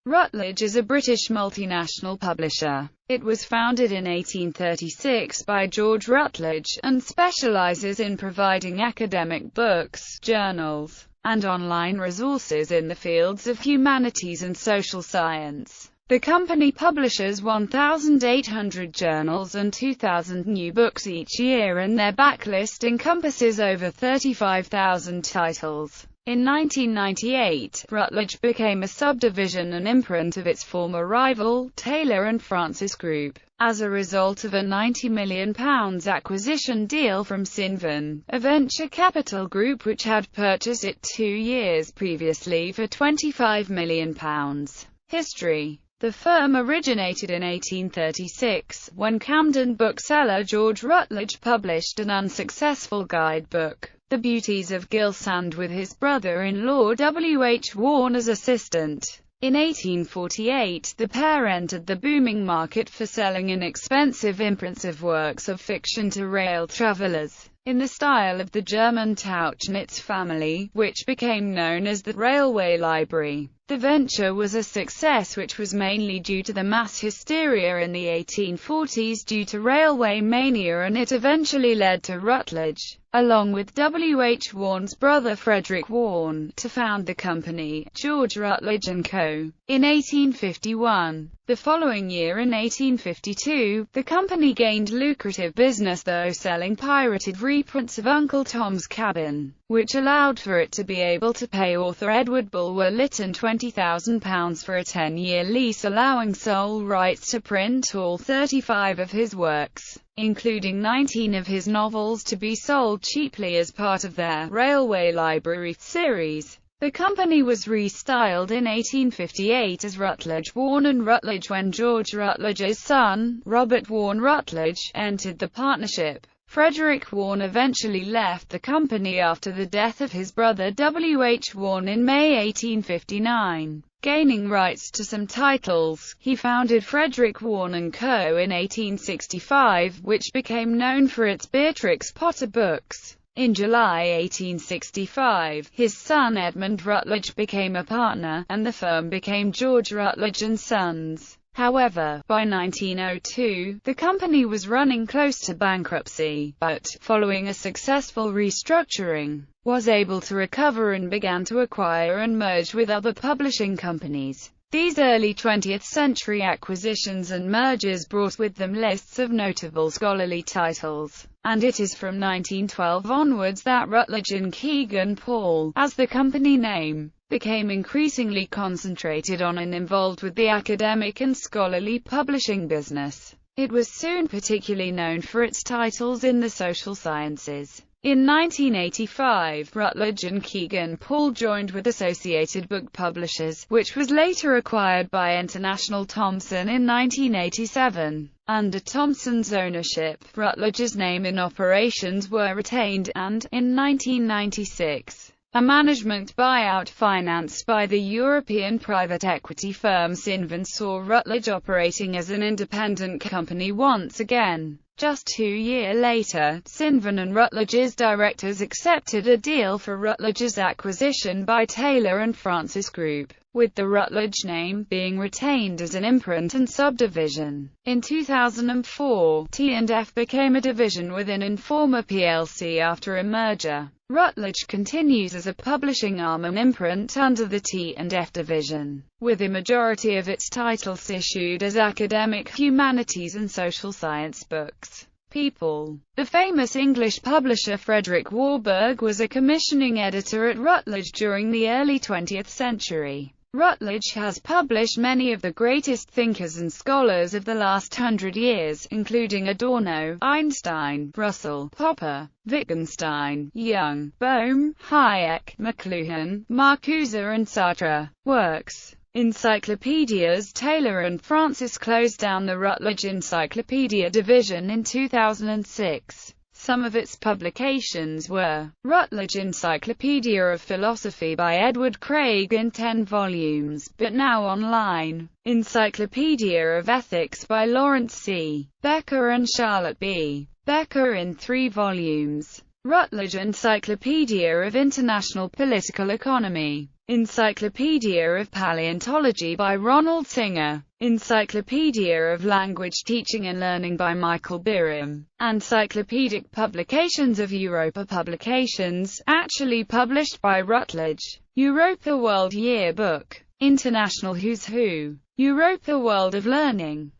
Routledge is a British multinational publisher. It was founded in 1836 by George Routledge, and specialises in providing academic books, journals, and online resources in the fields of humanities and social science. The company publishes 1,800 journals and 2,000 new books each year, and their backlist encompasses over 35,000 titles. In 1998, Routledge became a subdivision and imprint of its former rival, Taylor and Francis Group, as a result of a £90 million acquisition deal from Cinven, a venture capital group which had purchased it 2 years previously for £25 million. History. The firm originated in 1836, when Camden bookseller George Routledge published an unsuccessful guidebook, The Beauties of Gilsand, with his brother-in-law W. H. Warne as assistant. In 1848, the pair entered the booming market for selling inexpensive imprints of works of fiction to rail travellers, in the style of the German Tauchnitz family, which became known as the Railway Library. The venture was a success, which was mainly due to the mass hysteria in the 1840s due to railway mania, and it eventually led to Routledge, along with W. H. Warne's brother Frederick Warne, to found the company, George Routledge & Co., in 1851. The following year, in 1852, the company gained lucrative business through selling pirated reprints of Uncle Tom's Cabin, which allowed for it to be able to pay author Edward Bulwer-Lytton £20,000 for a 10-year lease, allowing sole rights to print all 35 of his works, including 19 of his novels, to be sold cheaply as part of their Railway Library series. The company was restyled in 1858 as Routledge, Warne and Routledge when George Routledge's son, Robert Warne Routledge, entered the partnership. Frederick Warne eventually left the company after the death of his brother W. H. Warne in May 1859. Gaining rights to some titles, he founded Frederick Warne & Co. in 1865, which became known for its Beatrix Potter books. In July 1865, his son Edmund Routledge became a partner, and the firm became George Routledge & Sons. However, by 1902, the company was running close to bankruptcy, but, following a successful restructuring, was able to recover and began to acquire and merge with other publishing companies. These early 20th century acquisitions and mergers brought with them lists of notable scholarly titles, and it is from 1912 onwards that Routledge and Kegan Paul, as the company name, became increasingly concentrated on and involved with the academic and scholarly publishing business. It was soon particularly known for its titles in the social sciences. In 1985, Routledge and Kegan Paul joined with Associated Book Publishers, which was later acquired by International Thomson in 1987. Under Thomson's ownership, Routledge's name and operations were retained, and, in 1996, a management buyout financed by the European private equity firm Cinven saw Routledge operating as an independent company once again. Just 2 years later, Cinven and Routledge's directors accepted a deal for Routledge's acquisition by Taylor and Francis Group, with the Routledge name being retained as an imprint and subdivision. In 2004, T&F became a division within Informa plc after a merger. Routledge continues as a publishing arm and imprint under the T&F division, with a majority of its titles issued as academic, humanities and social science books. People. The famous English publisher Frederick Warburg was a commissioning editor at Routledge during the early 20th century. Routledge has published many of the greatest thinkers and scholars of the last 100 years, including Adorno, Einstein, Russell, Popper, Wittgenstein, Young, Bohm, Hayek, McLuhan, Marcuse and Sartre. Works. Encyclopedias. Taylor and Francis closed down the Routledge Encyclopedia division in 2006. Some of its publications were Routledge Encyclopedia of Philosophy by Edward Craig in 10 volumes, but now online, Encyclopedia of Ethics by Lawrence C. Becker and Charlotte B. Becker in 3 volumes, Routledge Encyclopedia of International Political Economy, Encyclopedia of Paleontology by Ronald Singer. Encyclopedia of Language Teaching and Learning by Michael Birham. Encyclopedic Publications of Europa. Publications actually published by Routledge. Europa World Yearbook. International Who's Who. Europa World of Learning.